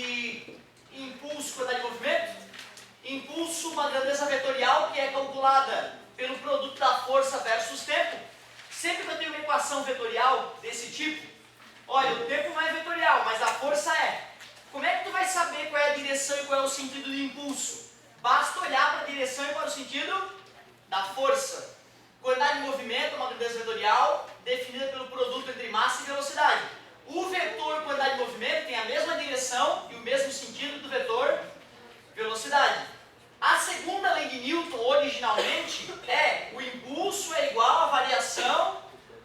de impulso, quantidade de movimento? Impulso, uma grandeza vetorial que é calculada pelo produto da força versus tempo. Sempre que eu tenho uma equação vetorial desse tipo, olha, o tempo não é vetorial, mas a força é. Como é que tu vai saber qual é a direção e qual é o sentido do impulso? Basta olhar para a direção e para o sentido da força. Quantidade de movimento é uma grandeza vetorial definida pelo produto entre massa e velocidade. O vetor quantidade de movimento tem a mesma direção e o mesmo sentido do vetor velocidade. A segunda lei de Newton, originalmente, é o impulso é igual à variação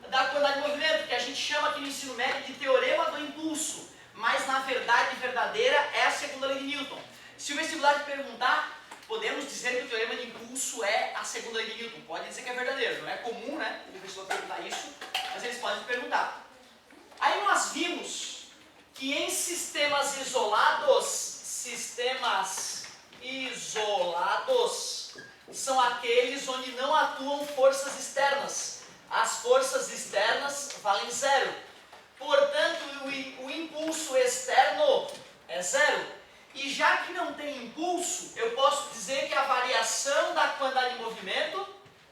da quantidade de movimento, que a gente chama aqui no ensino médio de teorema do impulso. Mas, na verdade verdadeira, é a segunda lei de Newton. Se o vestibular te perguntar, podemos dizer que o teorema de impulso é a segunda lei de Newton. Pode dizer que é verdadeiro, não é comum, né? O vestibular perguntar isso, mas eles podem te perguntar. Aí nós vimos que em sistemas isolados são aqueles onde não atuam forças externas. As forças externas valem zero. Portanto, o impulso externo é zero. E já que não tem impulso, eu posso dizer que a variação da quantidade de movimento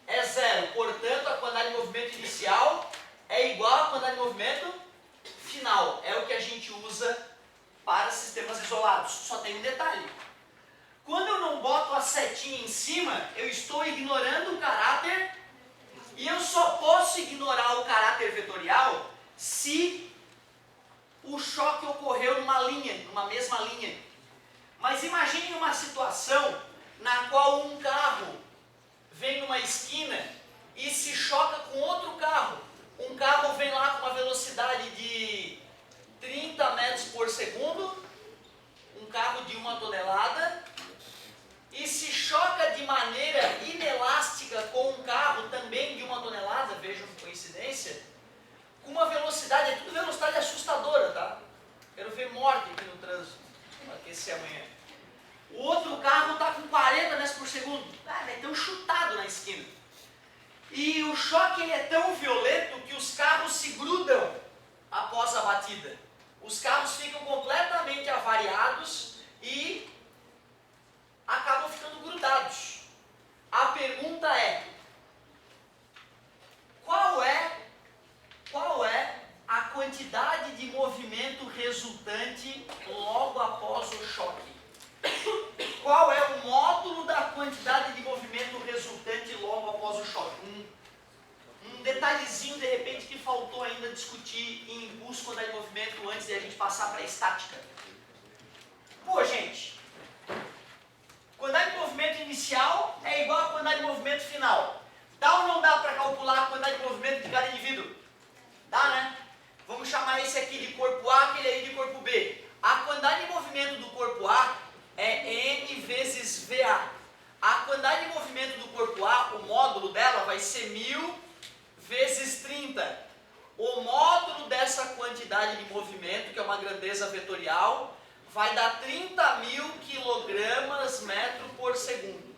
é zero. Portanto, a quantidade de movimento inicial é igual à quantidade de movimento final. É o que a gente usa para sistemas isolados. Só tem um detalhe. Quando eu não boto a setinha em cima, eu estou ignorando o caráter, e eu só posso ignorar o caráter vetorial se o choque ocorreu numa mesma linha. Mas imagine uma situação na qual um carro vem numa esquina e se choca com outro carro. Um carro vem lá com uma velocidade de 30 metros por segundo, um carro de 1 tonelada, e se choca de maneira inelástica com um carro também de 1 tonelada, vejam que coincidência, com uma velocidade, é tudo velocidade assustadora, tá? Quero ver morte aqui no trânsito, para aquecer amanhã. O outro carro está com 40 metros por segundo, vai ter um chutado na esquina. E o choque ele é tão violento que os carros se grudam após a batida. Os carros ficam completamente avariados e acabam ficando grudados. A pergunta é, qual é a quantidade de movimento resultante logo após o choque? Qual é o módulo da quantidade de movimento resultante logo após o choque? Um detalhezinho, de repente, que faltou ainda discutir em impulso, quantidade de movimento, antes de a gente passar para a estática. Pô, gente, quantidade de movimento inicial é igual a quantidade de movimento final. Dá ou não dá para calcular a quantidade de movimento de cada indivíduo? Dá, né? Vamos chamar esse aqui de corpo A, aquele aí de corpo B. A quantidade de movimento do corpo A é N vezes VA. A quantidade de movimento do corpo A, o módulo dela vai ser 1000 vezes 30. O módulo dessa quantidade de movimento, que é uma grandeza vetorial, vai dar 30.000 quilogramas metro por segundo.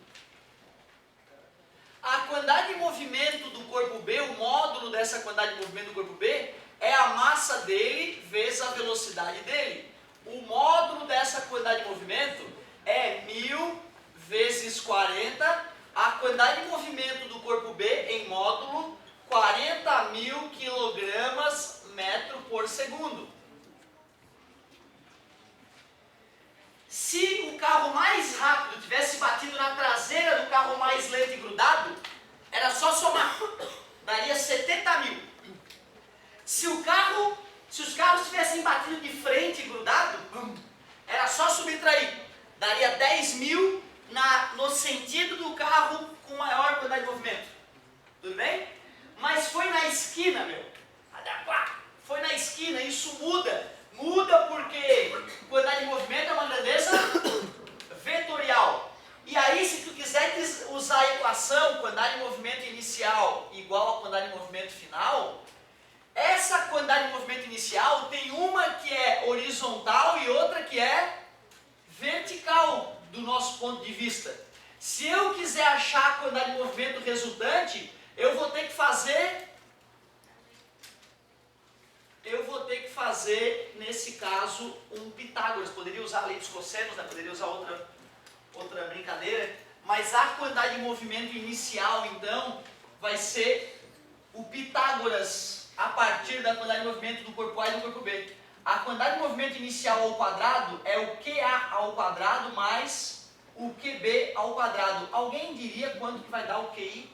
A quantidade de movimento do corpo B, o módulo dessa quantidade de movimento do corpo B, é a massa dele vezes a velocidade dele. O módulo dessa quantidade de movimento é 1000 vezes 40. A quantidade de movimento do corpo B em módulo, 40.000 quilogramas metro por segundo. Se o carro mais rápido tivesse batido na traseira do carro mais lento e grudado, era só somar, daria 70.000. Se os carros tivessem batido de frente e grudado, era só subtrair, daria 10.000 no sentido do carro com maior quantidade de movimento. Tudo bem? Mas foi na esquina, meu. Foi na esquina, isso muda. Muda porque quantidade de movimento é uma grandeza vetorial. E aí, se tu quiser usar a equação quantidade de movimento inicial igual a quantidade de movimento final, essa quantidade de movimento inicial tem uma que é horizontal e outra que é vertical do nosso ponto de vista. Se eu quiser achar a quantidade de movimento resultante, eu vou ter que fazer, nesse caso, um Pitágoras. Poderia usar a lei dos cossenos, né? Poderia usar outra brincadeira, mas a quantidade de movimento inicial, então, vai ser o Pitágoras a partir da quantidade de movimento do corpo A e do corpo B. A quantidade de movimento inicial ao quadrado é o QA ao quadrado mais o QB ao quadrado. Alguém diria quanto que vai dar o QI?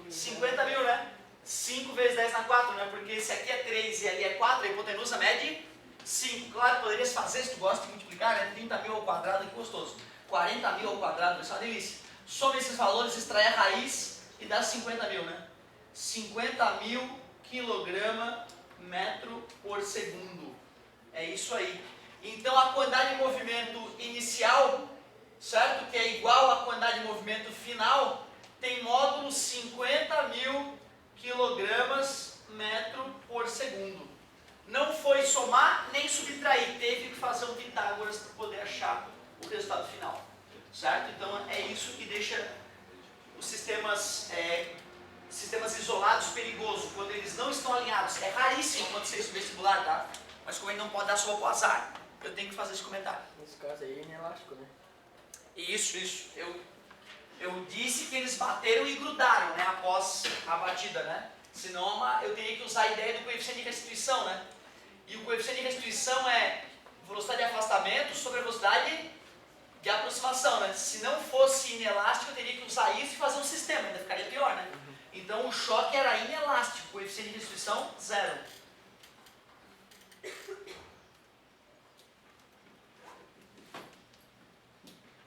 50 mil, né? 5 vezes 10 na 4, né? Porque se aqui é 3 e ali é 4, a hipotenusa mede 5. Claro, poderia se fazer, se tu gosta de multiplicar, né? 30 mil ao quadrado, que gostoso. 40 mil ao quadrado, isso é uma delícia. Soma esses valores, extrai a raiz e dá 50 mil, né? 50 mil quilograma metro por segundo. É isso aí. Então a quantidade de movimento inicial, certo? Que é igual à quantidade de movimento final, tem módulo 50 mil quilogramas metro por segundo. Não foi somar nem subtrair, teve que fazer um Pitágoras para poder achar o resultado final, certo? Então é isso que deixa os sistemas isolados perigosos, quando eles não estão alinhados. É raríssimo quando você estuda vestibular, tá? Mas como ele não pode dar só o azar, eu tenho que fazer esse comentário. Nesse caso aí é inelástico, né? Isso. Eu disse que eles bateram e grudaram, né? Após a batida, né? Senão eu teria que usar a ideia do coeficiente de restituição, né? E o coeficiente de restituição é velocidade de afastamento sobre a velocidade de aproximação, né? Se não fosse inelástico, eu teria que usar isso e fazer um sistema, ainda ficaria pior, né? Então o choque era inelástico, coeficiente de restituição 0.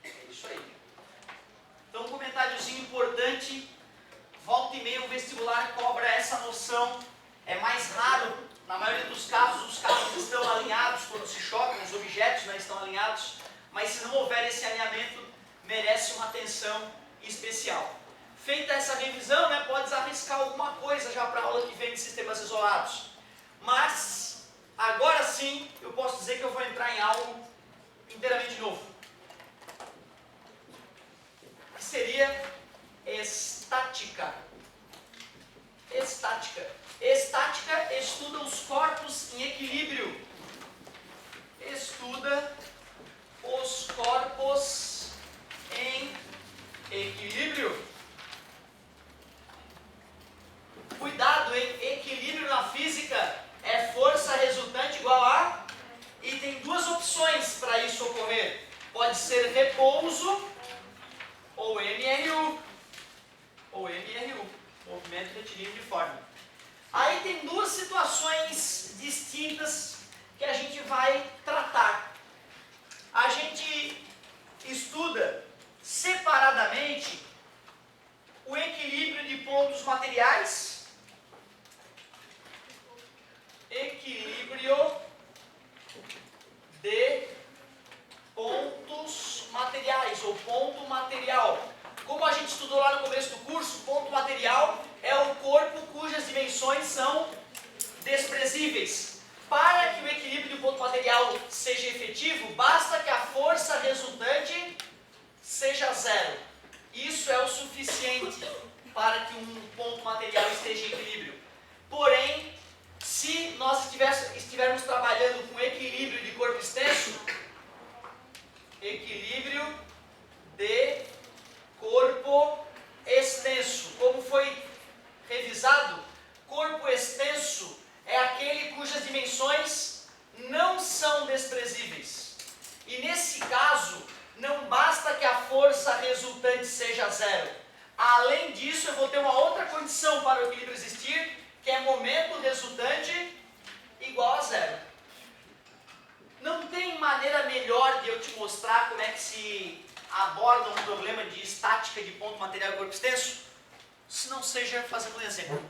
É isso aí. Então um comentáriozinho importante, volta e meia o vestibular cobra essa noção, é mais raro, na maioria dos casos os carros estão alinhados quando se chocam, os objetos, né, estão alinhados, mas se não houver esse alinhamento, merece uma atenção especial. Feita essa revisão, né, pode arriscar alguma coisa já para a aula que vem de sistemas isolados. Mas, agora sim, eu posso dizer que eu vou entrar em algo inteiramente novo. Que seria estática. Estática estuda os corpos em equilíbrio. Estuda os corpos em equilíbrio. Cuidado, hein? Equilíbrio na física é força resultante igual a... E tem duas opções para isso ocorrer. Pode ser repouso ou MRU. Movimento retilíneo uniforme. Aí tem duas situações distintas que a gente vai tratar. A gente estuda separadamente o equilíbrio de pontos materiais. Equilíbrio de pontos materiais, ou ponto material. Como a gente estudou lá no começo do curso, ponto material é o corpo cujas dimensões são desprezíveis. Para que o equilíbrio de ponto material seja efetivo, basta que a força resultante seja 0. Isso é o suficiente para que um ponto material esteja em equilíbrio. Porém, se nós estivermos trabalhando com equilíbrio de corpo extenso, equilíbrio de corpo extenso, como foi revisado, corpo extenso é aquele cujas dimensões não são desprezíveis. E nesse caso, não basta que a força resultante seja 0. Além disso, eu vou ter uma outra condição para o equilíbrio existir, que é momento resultante igual a 0. Não tem maneira melhor de eu te mostrar como é que se aborda um problema de estática de ponto material e corpo extenso, se não seja fazendo um exemplo.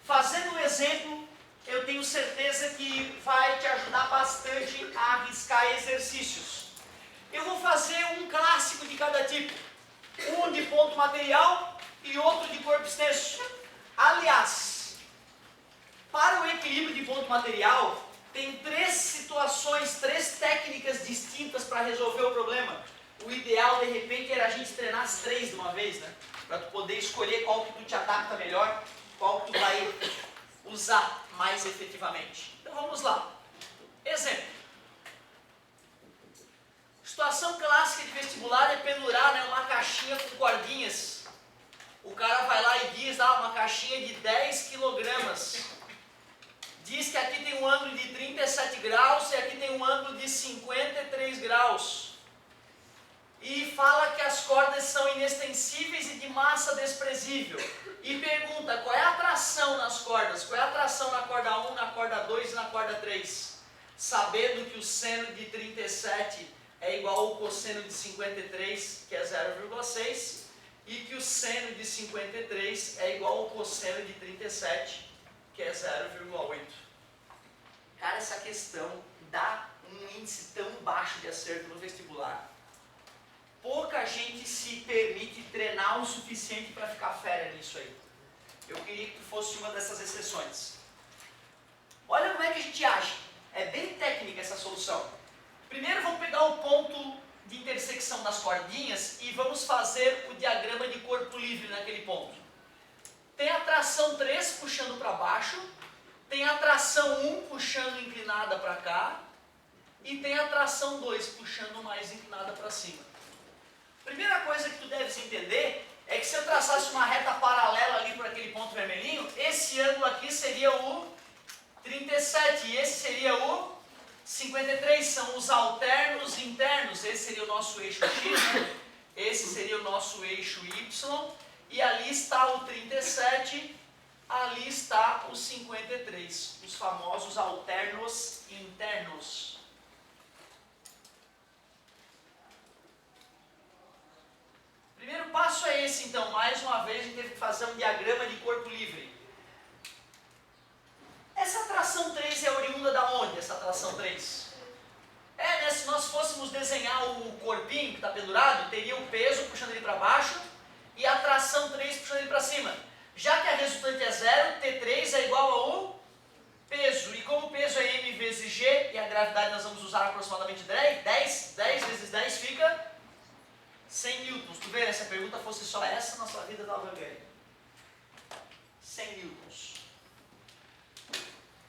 Fazendo um exemplo, eu tenho certeza que vai te ajudar bastante a arriscar exercícios. Eu vou fazer um clássico de cada tipo. Um de ponto material e outro de corpo extenso. Aliás, para o equilíbrio de ponto material, tem 3 situações, 3 técnicas distintas para resolver o problema. O ideal, de repente, era a gente treinar as 3 de uma vez, né? Para tu poder escolher qual que tu te adapta melhor, qual que tu vai usar mais efetivamente. Então vamos lá. Exemplo. Situação clássica de vestibular é pendurar, né, uma caixinha com cordinhas. O cara vai lá e diz, uma caixinha de 10 quilogramas. Diz que aqui tem um ângulo de 37 graus e aqui tem um ângulo de 53 graus. E fala que as cordas são inextensíveis e de massa desprezível. E pergunta qual é a atração nas cordas, qual é a atração na corda 1, na corda 2 e na corda 3. Sabendo que o seno de 37 é igual ao cosseno de 53, que é 0,6, e que o seno de 53 é igual ao cosseno de 37, que é 0,8. Cara, essa questão dá um índice tão baixo de acerto no vestibular. Pouca gente se permite treinar o suficiente para ficar fera nisso aí. Eu queria que tu fosse uma dessas exceções. Olha como é que a gente age. É bem técnica essa solução. Primeiro vamos pegar o ponto de intersecção das cordinhas e vamos fazer o diagrama de corpo livre naquele ponto. Tem a tração 3 puxando para baixo, tem a tração 1 puxando inclinada para cá e tem a tração 2 puxando mais inclinada para cima. Primeira coisa que tu deves entender é que se eu traçasse uma reta paralela ali por aquele ponto vermelhinho, esse ângulo aqui seria o 37 e esse seria o 53, são os alternos internos. Esse seria o nosso eixo X, né? Esse seria o nosso eixo Y, e ali está o 37, ali está o 53, os famosos alternos internos. Primeiro passo é esse, então. Mais uma vez a gente teve que fazer um diagrama de corpo livre. Essa tração 3 é oriunda da onde, essa tração 3? Né, se nós fôssemos desenhar o corpinho que está pendurado, teria o peso puxando ele para baixo e a tração 3 puxando ele para cima. Já que a resultante é 0, T3 é igual ao peso. E como o peso é m vezes g, e a gravidade nós vamos usar aproximadamente 10 vezes 10 fica 100 newtons. Tu vê, né? Se a pergunta fosse só essa, nossa vida estava ganha. 100 newtons.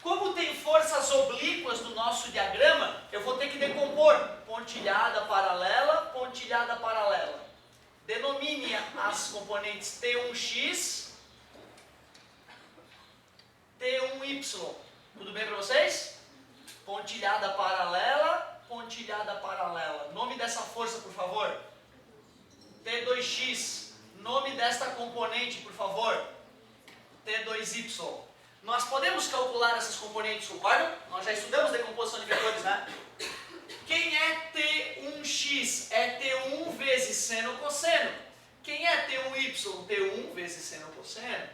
Como tem forças oblíquas no nosso diagrama, eu vou ter que decompor pontilhada paralela, pontilhada paralela. Denomine as componentes T1x, T1y. Tudo bem para vocês? Pontilhada paralela, pontilhada paralela. Nome dessa força, por favor? T2x. Nome desta componente, por favor? T2y. Nós podemos calcular essas componentes, concordam? Nós já estudamos decomposição de vetores, né? Quem é T1x? É T1 vezes seno cosseno. Quem é T1y? T1 vezes seno cosseno.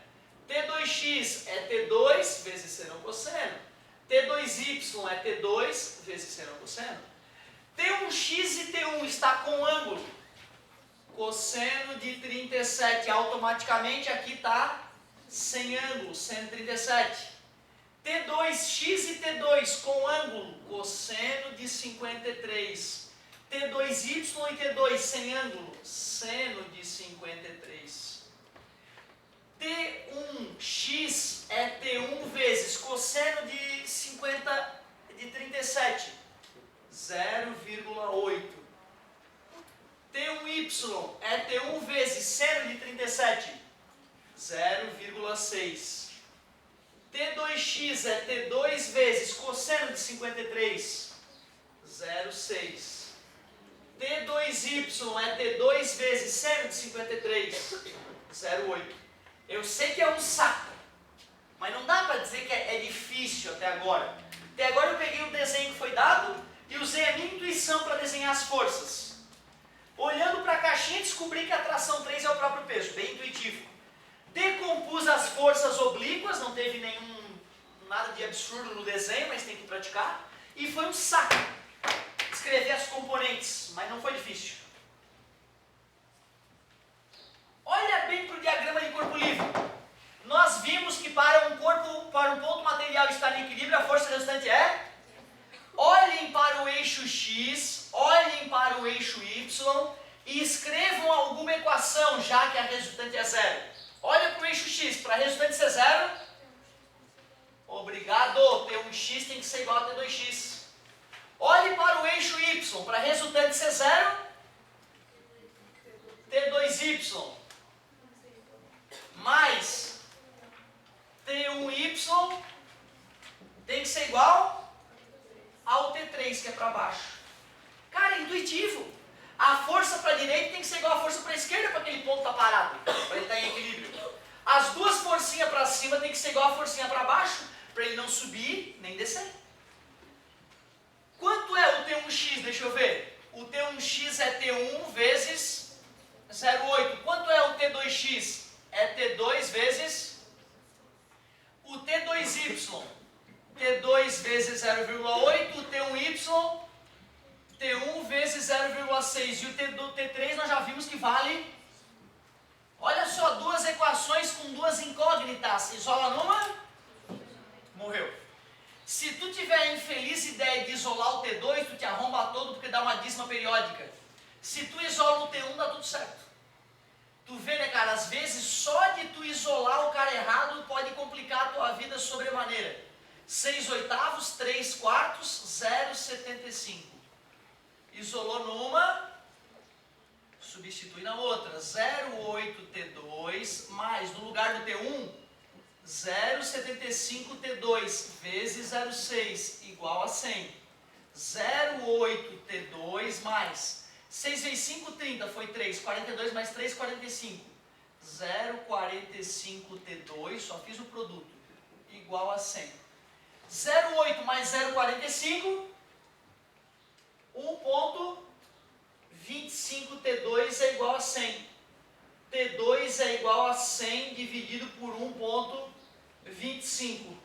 T2x é T2 vezes seno cosseno. T2y é T2 vezes seno cosseno. T1x e T1 está com ângulo. Cosseno de 37. Automaticamente aqui está sem ângulo, 137. T2x e T2 com ângulo, cosseno de 53. T2y e T2 sem ângulo, seno de 53. T1x é T1 vezes cosseno de 37, 0,8. T1y é T1 vezes seno de 37, 0,6. T2x é T2 vezes cosseno de 53, 0,6. T2y é T2 vezes seno de 53, 0,8. Eu sei que é um saco, mas não dá para dizer que é difícil até agora. Até agora eu peguei o desenho que foi dado e usei a minha intuição para desenhar as forças. Olhando para a caixinha, descobri que a tração 3 é o próprio peso, bem intuitivo. Decompus as forças oblíquas, não teve nada de absurdo no desenho, mas tem que praticar. E foi um saco escrever as componentes, mas não foi difícil. Olha bem para o diagrama de corpo livre. Nós vimos que para um ponto material estar em equilíbrio, a força resultante é? Olhem para o eixo X, olhem para o eixo Y e escrevam alguma equação, já que a resultante é 0. Olha para o eixo X, para a resultante ser 0, obrigado, T1x tem que ser igual a T2x. Olhe para o eixo Y, para a resultante ser 0, T2Y mais T1Y tem que ser igual ao T3, que é para baixo. Cara, é intuitivo. A força para a direita tem que ser igual à força para a esquerda para aquele ponto estar parado, para ele estar em equilíbrio. As duas forcinhas para cima tem que ser igual à forcinha para baixo, para ele não subir nem descer. Quanto é o T1x? Deixa eu ver. O T1x é T1 vezes 0,8. Quanto é o T2x? É T2 vezes o T2y. T2 vezes 0,8. O T1y, T1 vezes 0,6. E o T3 nós já vimos que vale... Olha só, duas equações com duas incógnitas. Isola numa, morreu. Se tu tiver a infeliz ideia de isolar o T2, tu te arromba todo porque dá uma dízima periódica. Se tu isola o T1, dá tudo certo. Tu vê, né, cara, às vezes só de tu isolar o cara errado pode complicar a tua vida sobremaneira. 6/8, 3/4, 0,75. Isolou numa, substitui na outra. 0,8T2 mais, no lugar do T1, 0,75T2 vezes 0,6 igual a 100. 0,8T2 mais 6 vezes 5, 30, foi 3. 42 mais 3, 45. 0,45T2, só fiz o produto, igual a 100. 0,8 mais 0,45, 1,25T2 é igual a 100. T2 é igual a 100 dividido por 1,25.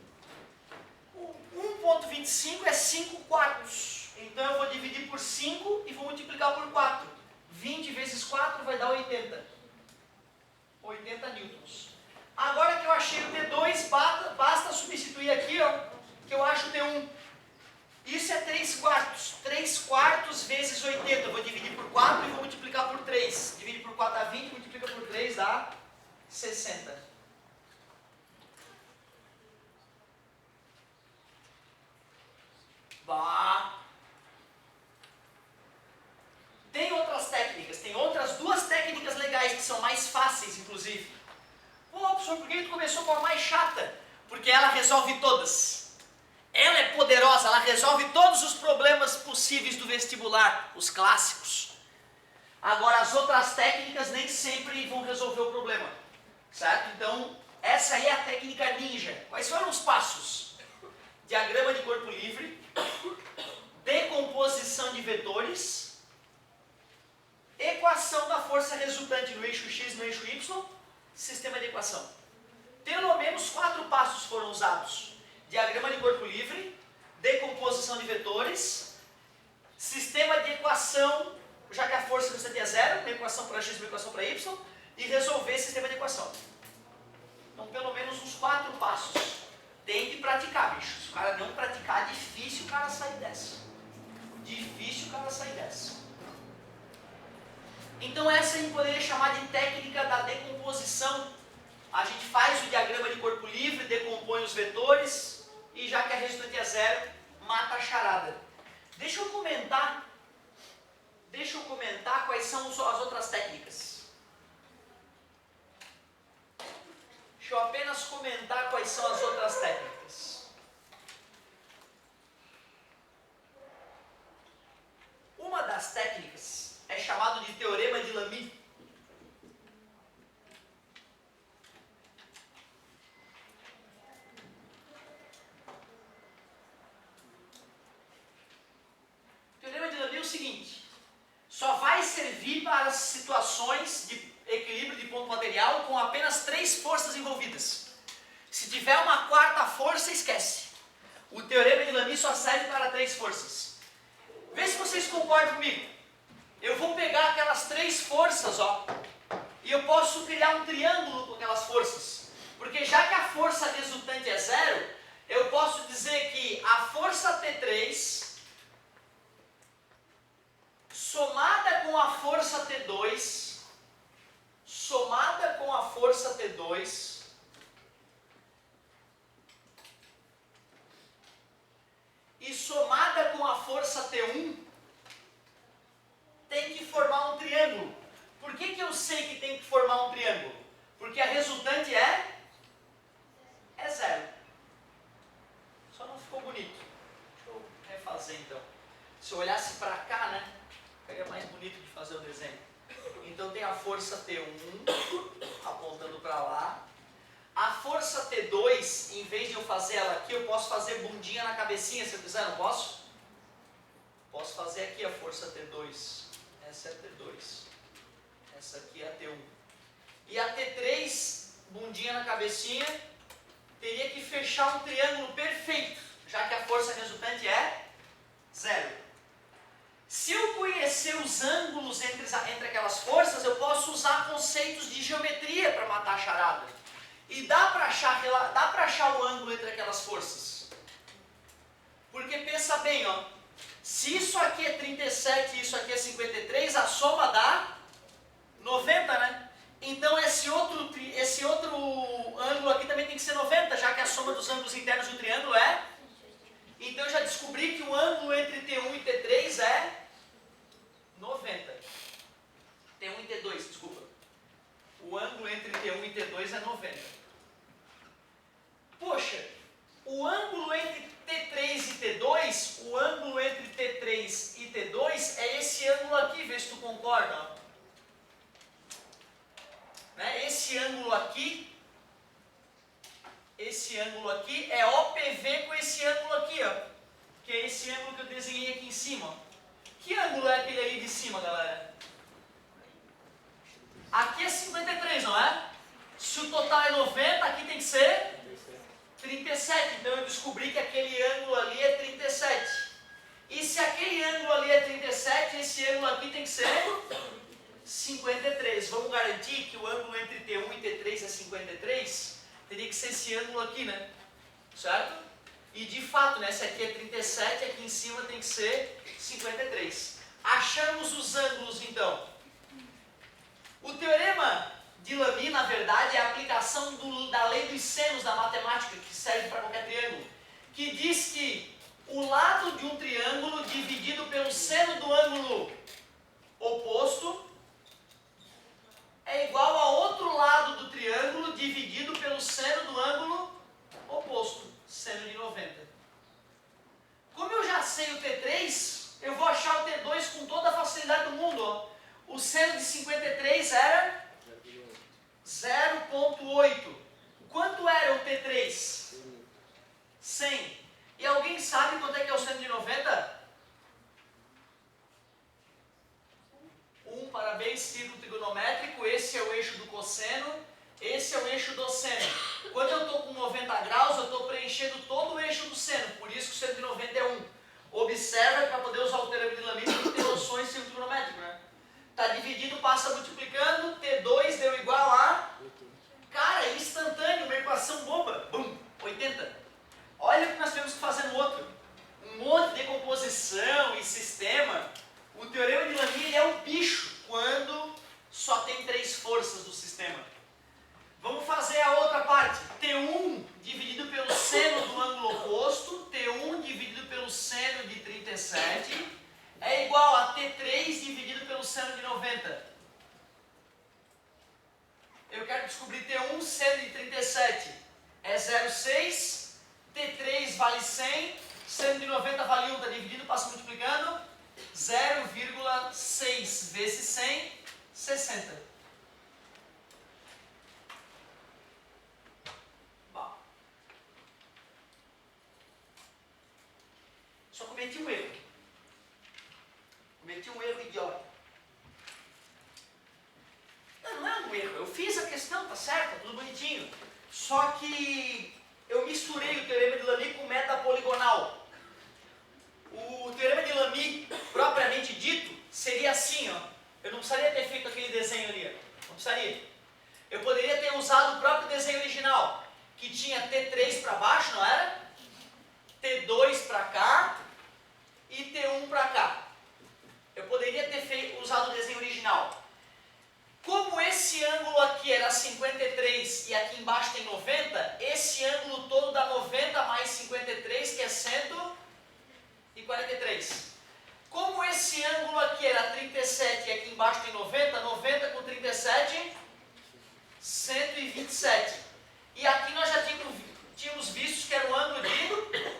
1,25 é 5 quartos. Então eu vou dividir por 5 e vou multiplicar por 4. 20 vezes 4 vai dar 80. 80 newtons. Agora que eu achei o T2, basta substituir aqui, ó, que eu acho o T1. Isso é 3 quartos. 3 quartos vezes 80. Eu vou dividir por 4 e vou multiplicar por 3. Dividir por 4 dá 20, multiplica por 3 dá 60. Bah. Tem outras técnicas, tem outras duas técnicas legais que são mais fáceis, inclusive. Pô, professor, por que tu começou com a mais chata? Porque ela resolve todas. Ela é poderosa, ela resolve todos os problemas possíveis do vestibular, os clássicos. Agora, as outras técnicas nem sempre vão resolver o problema, certo? Então, essa aí é a técnica ninja. Quais foram os passos? Diagrama de corpo livre, decomposição de vetores, equação da força resultante no eixo X e no eixo Y, sistema de equação. Pelo menos 4 passos foram usados. Diagrama de corpo livre, decomposição de vetores, sistema de equação, já que a força resultante é 0, uma equação para x e uma equação para y, e resolver sistema de equação. Então, pelo menos uns 4 passos. Tem que praticar, bicho. Se o cara não praticar, difícil o cara sair dessa. Difícil o cara sair dessa. Então, essa a gente poderia chamar de técnica da decomposição. A gente faz o diagrama de corpo livre, decompõe os vetores, e já que a resultante é 0, mata a charada. Deixa eu comentar quais são as outras técnicas. Deixa eu apenas comentar quais são as outras técnicas. Uma das técnicas é chamado de teorema de Lamy. Só vai servir para situações de equilíbrio de ponto material com apenas 3 forças envolvidas. Se tiver uma 4ª força, esquece. O teorema de Lamy só serve para 3 forças. Vê se vocês concordam comigo. Eu vou pegar aquelas 3 forças, ó, e eu posso criar um triângulo com aquelas forças. Porque já que a força resultante é 0, eu posso dizer que a força T3... somada com a força T2, e somada com a força Porque a resultante é zero. Só não ficou bonito. Deixa eu refazer então. Se eu olhasse para cá, né? Ficaria mais bonito de fazer o desenho. Então tem a força T1 apontando para lá. A força T2, em vez de eu fazer ela aqui, eu posso fazer bundinha na cabecinha, se eu quiser, não posso? Posso fazer aqui a força T2. Essa é a T2. Essa aqui é a T1. E a T3, bundinha na cabecinha, teria que fechar um triângulo perfeito, já que a força resultante é zero. Se eu conhecer os ângulos entre aquelas forças, eu posso usar conceitos de geometria para matar a charada. E dá para achar o ângulo entre aquelas forças. Porque pensa bem, ó, se isso aqui é 37 e isso aqui é 53, a soma dá 90, né? Então esse outro ângulo aqui também tem que ser 90, já que a soma dos ângulos internos do triângulo é... Então eu já descobri que o ângulo entre T1 e T3 é 90. T1 e T2, desculpa. O ângulo entre T1 e T2 é 90. Poxa, o ângulo entre T3 e T2, o ângulo entre T3 e T2 é esse ângulo aqui, vê se tu concorda. Ó. Né? Esse ângulo aqui é OPV com esse ângulo aqui, ó, que é esse ângulo que eu desenhei aqui em cima. Ó. Que ângulo é aquele ali de cima, galera? Aqui é 53, não é? Se o total é 90, aqui tem que ser 37. Então eu descobri que aquele ângulo ali é 37. E se aquele ângulo ali é 37, esse ângulo aqui tem que ser 53. Vamos garantir que o ângulo entre T1 e T3 é 53? Teria que ser esse ângulo aqui, né? Certo? E de fato, né? Se aqui é 37, aqui em cima tem que ser 53. Achamos os ângulos, então. O teorema de Lamy, na verdade, é a aplicação da lei dos senos da matemática, que serve para qualquer triângulo, que diz que o lado de um triângulo dividido pelo seno do ângulo oposto é igual a outro lado do triângulo dividido pelo seno do ângulo oposto, seno de 90. Como eu já sei o T3, eu vou achar o T2 com toda a facilidade do mundo. Ó. O seno de 53 era 0,8. Quanto era o T3? 100. E alguém sabe quanto é que é o seno de 90? 1, parabéns, círculo trigonométrico. Esse é o eixo do cosseno, esse é o eixo do seno. Quando eu estou com 90 graus, eu estou preenchendo todo o eixo do seno, por isso que o seno de 90 é 1. Observa, para poder usar o teorema de Lamy, tem que ter noções de círculo trigonométrico, né? Está dividido, passa multiplicando, T2 deu igual a... Cara, é instantâneo, uma equação boba. Bum, 80. Olha o que nós temos que fazer no outro. Um monte de decomposição e sistema. O teorema de Lamy ele é um bicho quando só tem 3 forças do sistema. Vamos fazer a outra parte. T1 dividido pelo seno do ângulo oposto, T1 dividido pelo seno de 37, é igual a T3 dividido pelo seno de 90. Eu quero descobrir T1, seno de 37 é 0,6, T3 vale 100, seno de 90 vale 1, está dividido, passa multiplicando, 0,6 vezes 100, 60. Bom. Só cometi um erro. Cometi um erro idiota. Não é um erro, eu fiz a questão, tá certo, tudo bonitinho. Só que eu misturei o teorema de Lamy com meta poligonal. O teorema de Lamy, propriamente dito, seria assim, ó. Eu não precisaria ter feito aquele desenho ali, ó. Não precisaria. Eu poderia ter usado o próprio desenho original, que tinha T3 para baixo, não era? T2 para cá e T1 para cá. Eu poderia ter usado o desenho original. Como esse ângulo aqui era 53 e aqui embaixo tem 90, esse ângulo todo dá 90 mais 53, que é 143. Como esse ângulo aqui era 37 e aqui embaixo tem 90, 90 com 37, 120. 127. E aqui nós já tínhamos visto que era um ângulo de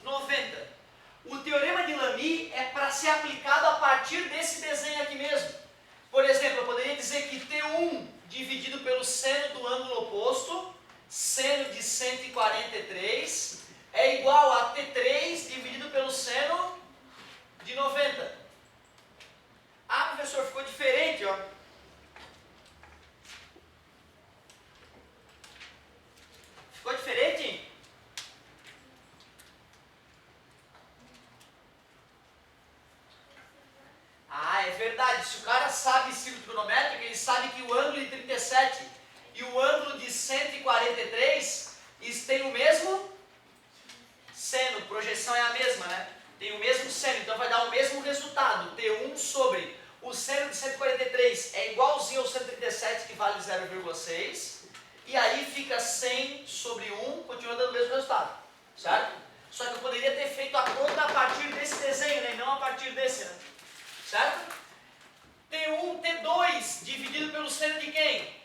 90. O teorema de Lamy é para ser aplicado a partir desse desenho aqui mesmo. Por exemplo, eu poderia dizer que T1 dividido pelo seno do ângulo oposto, seno de 143, é igual a T3 dividido pelo seno de 90. Ah, professor, ficou diferente, ó. Ficou diferente? Ah, é verdade. Se o cara sabe círculo trigonométrico, ele sabe que o ângulo de 37 e o ângulo de 143 eles têm o mesmo seno. Projeção é a mesma, né? Tem o mesmo seno, então vai dar o mesmo resultado. T1 sobre o seno de 143 é igualzinho ao 137, que vale 0,6. E aí fica 100 sobre 1, continua dando o mesmo resultado. Certo? Só que eu poderia ter feito a conta a partir desse desenho, né? E não a partir desse, né? Certo? T1, T2 dividido pelo seno de quem?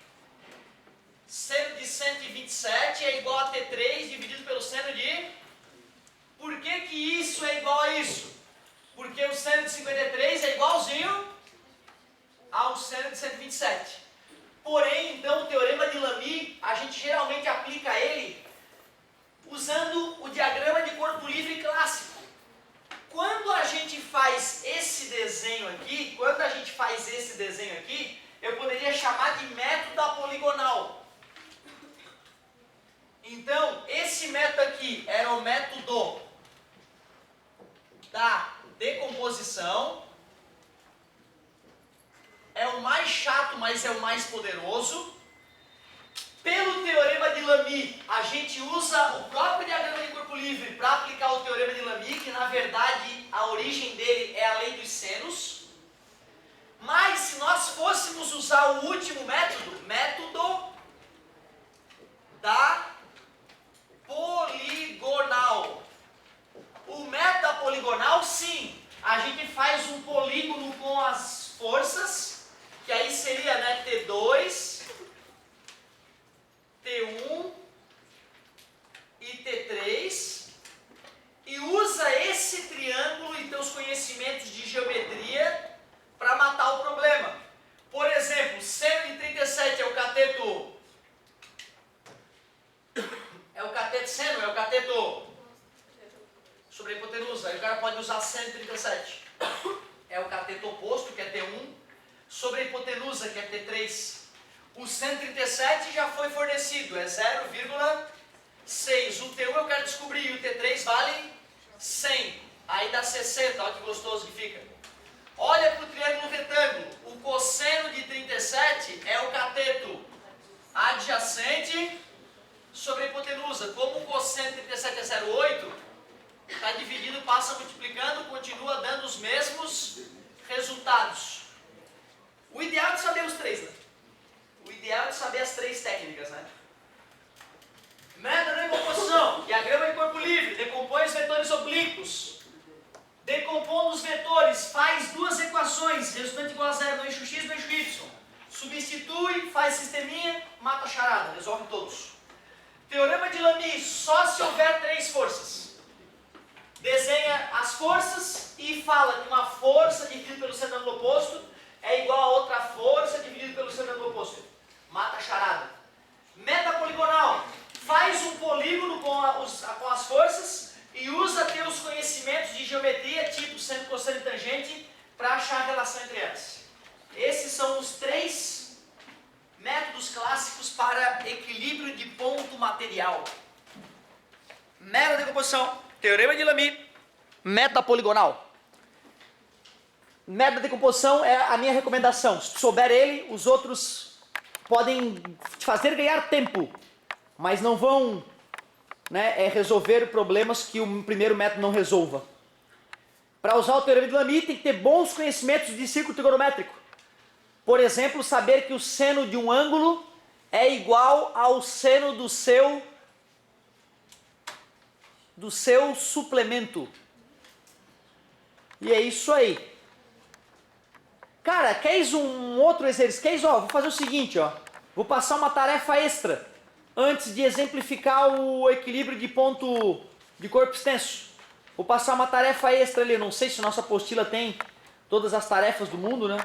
Seno de 127 é igual a T3 dividido pelo seno de... Por que que isso é igual a isso? Porque o seno de 53 é igualzinho ao seno de 127. Porém, então, o teorema de Lamy, a gente geralmente aplica ele usando o diagrama de corpo livre clássico. Quando a gente faz esse desenho aqui, eu poderia chamar de método poligonal. Então, esse método aqui era o método da decomposição. É o mais chato, mas é o mais poderoso. Pelo teorema de Lamy, a gente usa o próprio diagrama de corpo livre para aplicar o teorema de Lamy, que na verdade a origem dele é a lei dos senos. Mas se nós fôssemos usar o último método, método da poligonal. O método poligonal, sim, a gente faz um polígono com as forças, que aí seria, né, T2, T1 e T3, e usa esse triângulo e teus conhecimentos de geometria para matar o problema. Por exemplo, seno de 37 é o cateto seno, é o cateto sobre a hipotenusa. Aí o cara pode usar seno de 37. É o cateto oposto, que é T1, sobre a hipotenusa, que é T3. O 137 já foi fornecido, é 0,6. O T1 eu quero descobrir, e o T3 vale 100. Aí dá 60, olha que gostoso que fica. Olha para o triângulo retângulo. O cosseno de 37 é o cateto adjacente sobre a hipotenusa. Como o cosseno de 37 é 0,8, está dividido, passa multiplicando, continua dando os mesmos resultados. O ideal é de saber os três, né? O ideal é de saber as três técnicas, né? Método de decomposição, diagrama de corpo livre, decompõe os vetores oblíquos. Decompondo os vetores, faz duas equações, resultante igual a zero no eixo x e no eixo y. Substitui, faz sisteminha, mata a charada, resolve todos. Teorema de Lamy, só se houver três forças. Desenha as forças e fala que uma força dividida pelo seno do ângulo oposto é igual a outra força dividida pelo seno do ângulo oposto. Mata a charada. Método poligonal, faz um polígono com as forças e usa teus conhecimentos de geometria, tipo seno, cosseno e tangente, para achar a relação entre elas. Esses são os três métodos clássicos para equilíbrio de ponto material. Método de decomposição, teorema de Lamy, método poligonal. Método de decomposição é a minha recomendação. Se tu souber ele, os outros podem te fazer ganhar tempo, mas não vão, né, resolver problemas que o primeiro método não resolva. Para usar o teorema de Lamy, tem que ter bons conhecimentos de círculo trigonométrico. Por exemplo, saber que o seno de um ângulo é igual ao seno do seu suplemento. E é isso aí. Cara, queres um outro exercício? Vou fazer o seguinte, ó. Vou passar uma tarefa extra antes de exemplificar o equilíbrio de ponto de corpo extenso. Vou passar uma tarefa extra ali, não sei se nossa apostila tem todas as tarefas do mundo, né?